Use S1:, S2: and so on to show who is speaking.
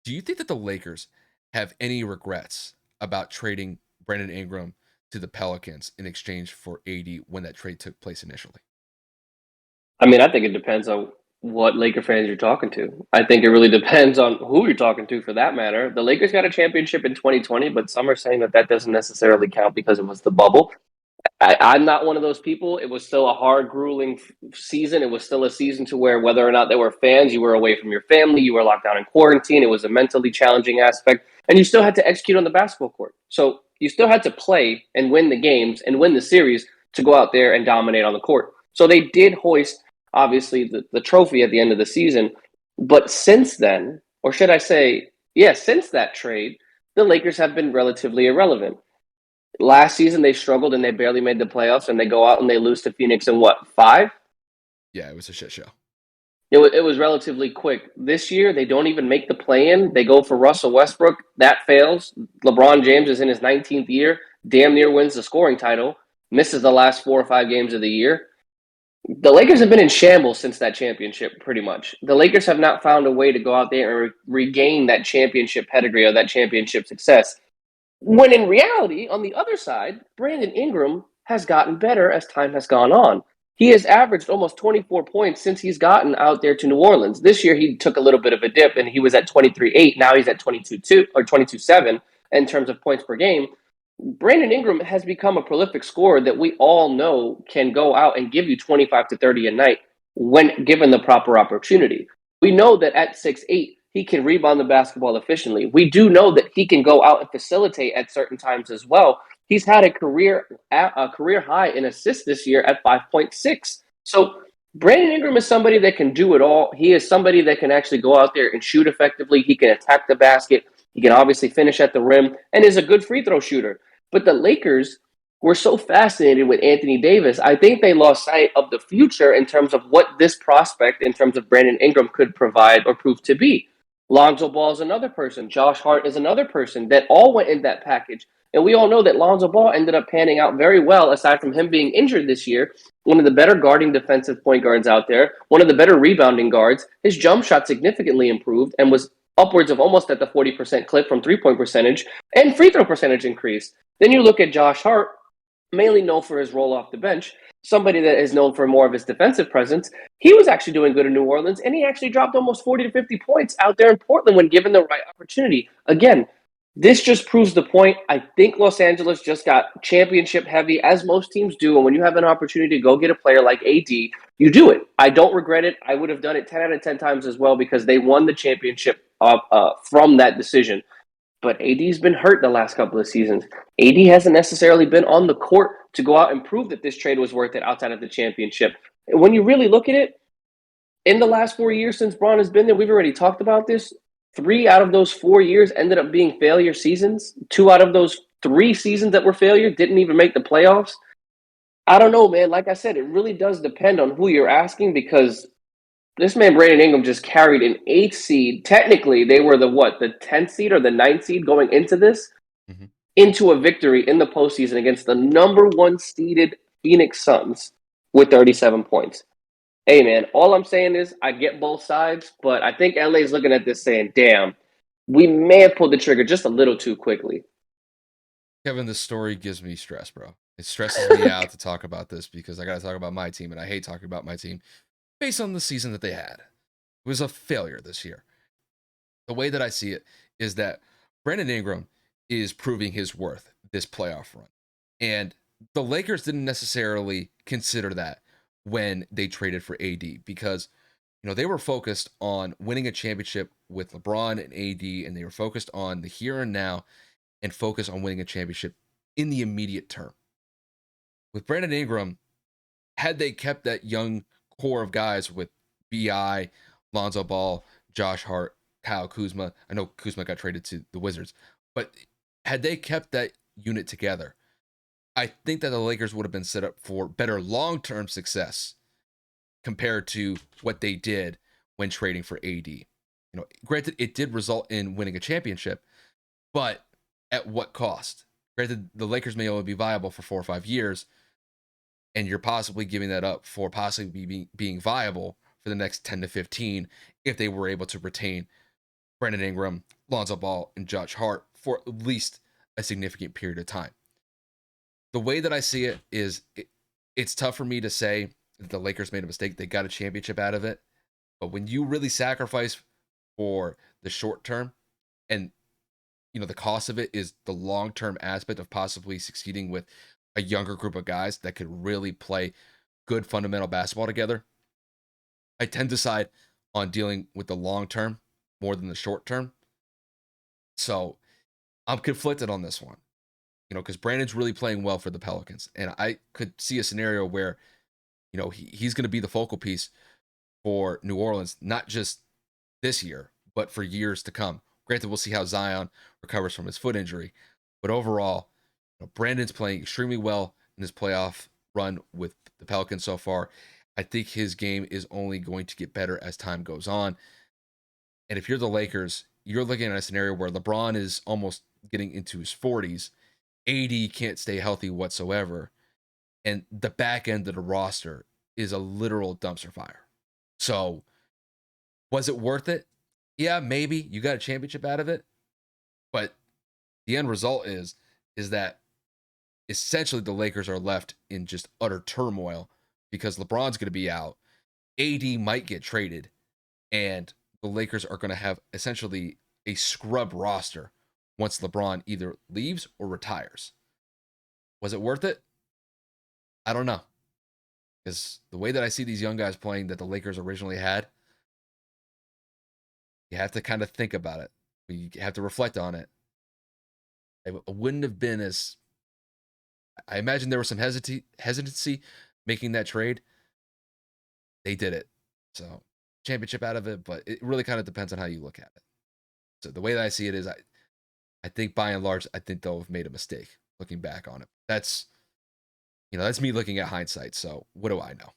S1: Do you think that the Lakers have any regrets about trading Brandon Ingram to the Pelicans in exchange for AD when that trade took place initially?
S2: I mean, I think it depends on what Laker fans you're talking to. I think it really depends on who you're talking to for that matter. The Lakers got a championship in 2020, but some are saying that that doesn't necessarily count because it was the bubble. I'm not one of those people. It was still a hard, grueling season. It was still a season to where whether or not there were fans, you were away from your family, you were locked down in quarantine. It was a mentally challenging aspect, and you still had to execute on the basketball court. So you still had to play and win the games and win the series to go out there and dominate on the court. So they did hoist, obviously, the trophy at the end of the season. But since then, or should I say, yeah, since that trade, the Lakers have been relatively irrelevant. Last season they struggled and they barely made the playoffs, and they go out and they lose to Phoenix in what, five?
S1: Yeah, it was a shit show.
S2: It was relatively quick. This year they don't even make the play-in. They go for Russell Westbrook. That fails. LeBron James is in his 19th year, damn near wins the scoring title, misses the last 4 or 5 games of the year. The Lakers have been in shambles since that championship, pretty much. The Lakers have not found a way to go out there and regain that championship pedigree or that championship success. When in reality, on the other side, Brandon Ingram has gotten better as time has gone on. He has averaged almost 24 points since he's gotten out there to New Orleans. This year, he took a little bit of a dip and he was at 23-8. Now he's at 22-2 or 22-7 in terms of points per game. Brandon Ingram has become a prolific scorer that we all know can go out and give you 25 to 30 a night when given the proper opportunity. We know that at 6'8", he can rebound the basketball efficiently. We do know that he can go out and facilitate at certain times as well. He's had a career high in assists this year at 5.6. So Brandon Ingram is somebody that can do it all. He is somebody that can actually go out there and shoot effectively. He can attack the basket. He can obviously finish at the rim and is a good free throw shooter. But the Lakers were so fascinated with Anthony Davis. I think they lost sight of the future in terms of what this prospect, in terms of Brandon Ingram, could provide or prove to be. Lonzo Ball is another person. Josh Hart is another person that all went in that package. And we all know that Lonzo Ball ended up panning out very well, aside from him being injured this year. One of the better guarding defensive point guards out there, one of the better rebounding guards. His jump shot significantly improved and was upwards of almost at the 40% clip from 3-point percentage, and free throw percentage increased. Then you look at Josh Hart, mainly known for his role off the bench, somebody that is known for more of his defensive presence. He was actually doing good in New Orleans, and he actually dropped almost 40 to 50 points out there in Portland when given the right opportunity. Again, this just proves the point. I think Los Angeles just got championship heavy, as most teams do. And when you have an opportunity to go get a player like AD, you do it. I don't regret it. I would have done it 10 out of 10 times as well because they won the championship from that decision. But AD's been hurt the last couple of seasons. AD hasn't necessarily been on the court to go out and prove that this trade was worth it outside of the championship. When you really look at it, in the last 4 years since Braun has been there, we've already talked about this. 3 out of those 4 years ended up being failure seasons. 2 out of those 3 seasons that were failure didn't even make the playoffs. I don't know, man. Like I said, it really does depend on who you're asking because this man Brandon Ingram just carried an eighth seed. Technically, they were the 10th seed or the ninth seed going into this,
S1: Hmm.
S2: into a victory in the postseason against the number one seeded Phoenix Suns with 37 points. Hey man, all I'm saying is I get both sides, but I think LA is looking at this saying, "Damn, we may have pulled the trigger just a little too quickly."
S1: Kevin, this story gives me stress, bro. It stresses me out to talk about this because I got to talk about my team, and I hate talking about my team based on the season that they had. It was a failure this year. The way that I see it is that Brandon Ingram is proving his worth this playoff run. And the Lakers didn't necessarily consider that when they traded for AD because they were focused on winning a championship with LeBron and AD, and they were focused on the here and now and focused on winning a championship in the immediate term. With Brandon Ingram, had they kept that young core of guys with BI, Lonzo Ball, Josh Hart, Kyle Kuzma, I know Kuzma got traded to the Wizards, but had they kept that unit together, I think that the Lakers would have been set up for better long-term success compared to what they did when trading for AD. Granted, it did result in winning a championship, but at what cost? Granted, the Lakers may only be viable for 4 or 5 years, and you're possibly giving that up for possibly being viable for the next 10 to 15 if they were able to retain Brandon Ingram, Lonzo Ball, and Josh Hart for at least a significant period of time. The way that I see it is it's tough for me to say that the Lakers made a mistake. They got a championship out of it. But when you really sacrifice for the short term and the cost of it is the long-term aspect of possibly succeeding with a younger group of guys that could really play good fundamental basketball together, I tend to side on dealing with the long term more than the short term. So I'm conflicted on this one, because Brandon's really playing well for the Pelicans. And I could see a scenario where, he's going to be the focal piece for New Orleans, not just this year, but for years to come. Granted, we'll see how Zion recovers from his foot injury. But overall, Brandon's playing extremely well in his playoff run with the Pelicans so far. I think his game is only going to get better as time goes on. And if you're the Lakers, you're looking at a scenario where LeBron is almost getting into his 40s. AD can't stay healthy whatsoever. And the back end of the roster is a literal dumpster fire. So, was it worth it? Yeah, maybe. You got a championship out of it. But the end result is that essentially the Lakers are left in just utter turmoil because LeBron's going to be out. AD might get traded, and the Lakers are going to have essentially a scrub roster once LeBron either leaves or retires. Was it worth it? I don't know. Because the way that I see these young guys playing that the Lakers originally had, you have to kind of think about it. You have to reflect on it. It wouldn't have been as. I imagine there was some hesitancy making that trade. They did it. So, championship out of it, but it really kind of depends on how you look at it. So, the way that I see it is I think by and large, I think they'll have made a mistake looking back on it. That's me looking at hindsight. So, what do I know?